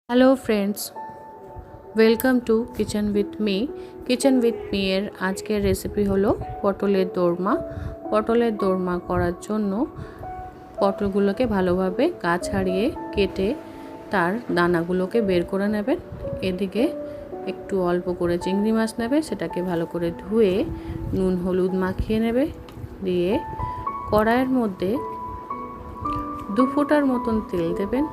Hello friends, welcome to kitchen with me. Kitchen with me এর আজকের recipe হলো পটলের দোরমা। পটলের দোরমা করার জন্য পটলগুলোকে ভালোভাবে গা ছাড়িয়ে কেটে তার দানাগুলোকে বের করে নেবেন। এদিকে একটু অল্প করে চিংড়ি মাছ নেবে, সেটাকে ভালো করে ধুয়ে নুন হলুদ মাখিয়ে নেবে। দিয়ে কড়াইয়ের মধ্যে 2 ফোঁটার মতন তেল দেবেন।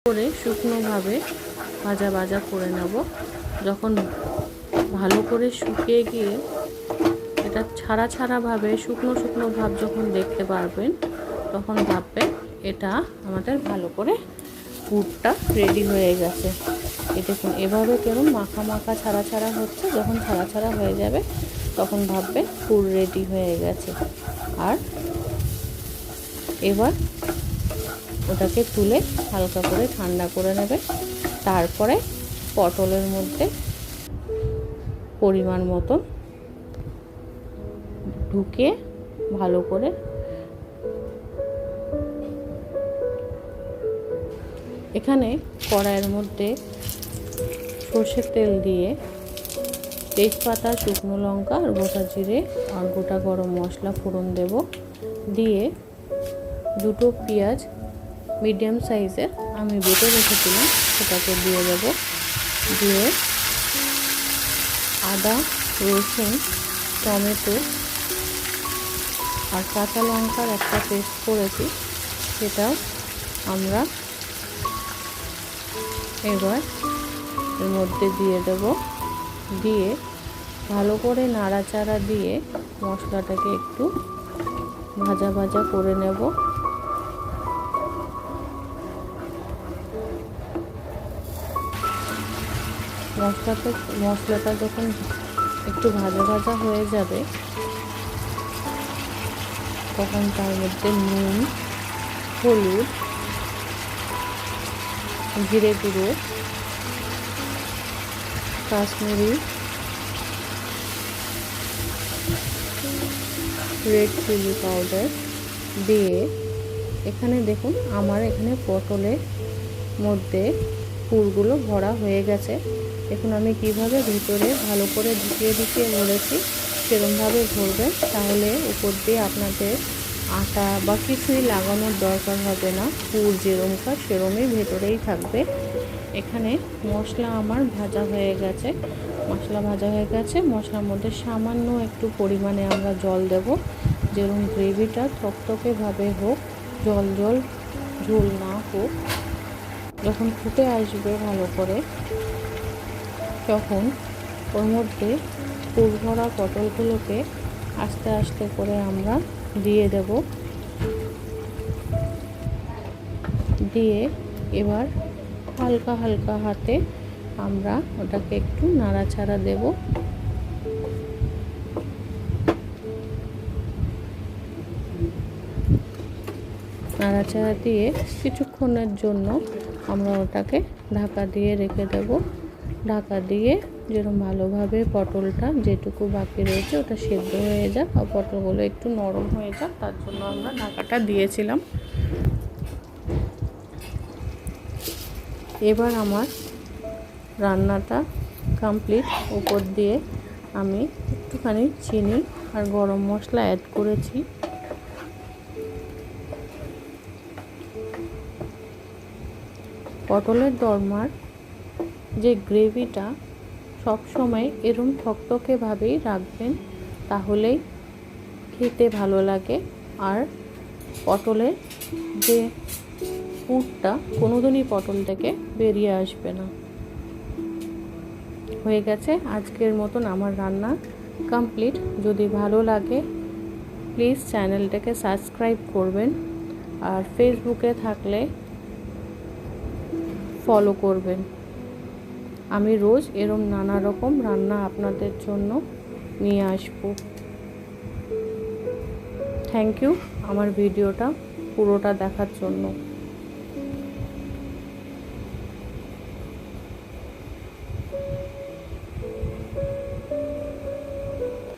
করে শুকনোভাবে ভাজা ভাজা করে নেব। যখন ভালো করে শুকিয়ে গিয়ে এটা ছাড়া ছাড়াভাবে শুকনো শুকনো ভাব যখন দেখতে পারবেন, তখন ভাববেন এটা আমাদের ভালো করে পুরটা রেডি হয়ে গেছে। এই দেখুন, এভাবে কেমন মাখা মাখা ছাড়া ছাড়া হচ্ছে। যখন ছাড়া ছাড়া হয়ে যাবে তখন ভাববেন পুর রেডি হয়ে গেছে। আর এবার ওটাকে তুলে হালকা করে ঠান্ডা করে নেবে। তারপরে পটলের মধ্যে পরিমাণ মতন ঢুকিয়ে ভালো করে এখানে কড়াইয়ের মধ্যে সর্ষের তেল দিয়ে তেজপাতা, শুকনো লঙ্কা আর গোটা জিরে আর গোটা গরম মশলা ফোড়ন দেব। দিয়ে 2টো পেঁয়াজ মিডিয়াম সাইজের আমি বেটে রেখেছিলাম সেটাকে দিয়ে দেব। দিয়ে আদা, রসুন, টমেটো আর কাঁচা লঙ্কার একটা পেস্ট করেছি, সেটাও আমরা এবার এর মধ্যে দিয়ে দেব। দিয়ে ভালো করে নাড়াচাড়া দিয়ে মশলাটাকে একটু ভাজা ভাজা করে নেব। মশলাটা যখন একটু ভাজা ভাজা হয়ে যাবে, তখন তার মধ্যে নুন, হলুদ, জিরে গুঁড়ো, কাশ্মীরি রেড চিলি পাউডার দিয়ে এখানে দেখুন আমার এখানে পটলের মধ্যে পুরগুলো ভরা হয়ে গেছে। দেখুন আমি কিভাবে ভিতরে ভালো করে ঢুকিয়ে ঢুকিয়ে ভরেছি, সেরকমভাবে ভরবেন। তাহলে উপর দিয়ে আপনাদের আটা বা কিছুই লাগানোর দরকার হবে না, পুর যেরমকার সেরমই ভেতরেই থাকবে। এখানে মশলা আমার ভাজা হয়ে গেছে, মশলার মধ্যে সামান্য একটু পরিমাণে আমরা জল দেব, যেরকম গ্রেভিটা থকথকেভাবে হোক, জল ঝোল না হোক। যখন ফুটে আসবে ভালো করে, তখন ওর মধ্যে পুর ভরা পটলগুলোকে আস্তে আস্তে করে আমরা দিয়ে দেব। দিয়ে এবার হালকা হালকা হাতে আমরা ওটাকে একটু নাড়াচাড়া দেব। নাড়াচাড়া দিয়ে কিছুক্ষণের জন্য আমরা ওটাকে ঢাকা দিয়ে রেখে দেব। ঢাকা দিয়ে যেরকম ভালোভাবে পটলটা যেটুকু বাকি রয়েছে ওটা সেদ্ধ হয়ে যাক আর পটলগুলো একটু নরম হয়ে যাক, তার জন্য আমরা ঢাকাটা দিয়েছিলাম। এবার আমার রান্নাটা কমপ্লিট। উপর দিয়ে আমি একটুখানি চিনি আর গরম মশলা অ্যাড করেছি। পটলের দোরমার যে গ্রেভিটা সবসময় এরম থকথকেভাবেই রাখবেন, তাহলেই খেতে ভালো লাগে। আর পটলের যে পুরটা কোনোদিনই পটল থেকে বেরিয়ে আসবে না। হয়ে গেছে আজকের মতন আমার রান্না কমপ্লিট। যদি ভালো লাগে প্লিজ চ্যানেলটাকে সাবস্ক্রাইব করবেন, আর ফেসবুকে থাকলে ফলো করবেন। আমি রোজ এরম নানা রকম রান্না আপনাদের জন্য নিয়ে আসব। থ্যাংক ইউ আমার ভিডিওটা পুরোটা দেখার জন্য।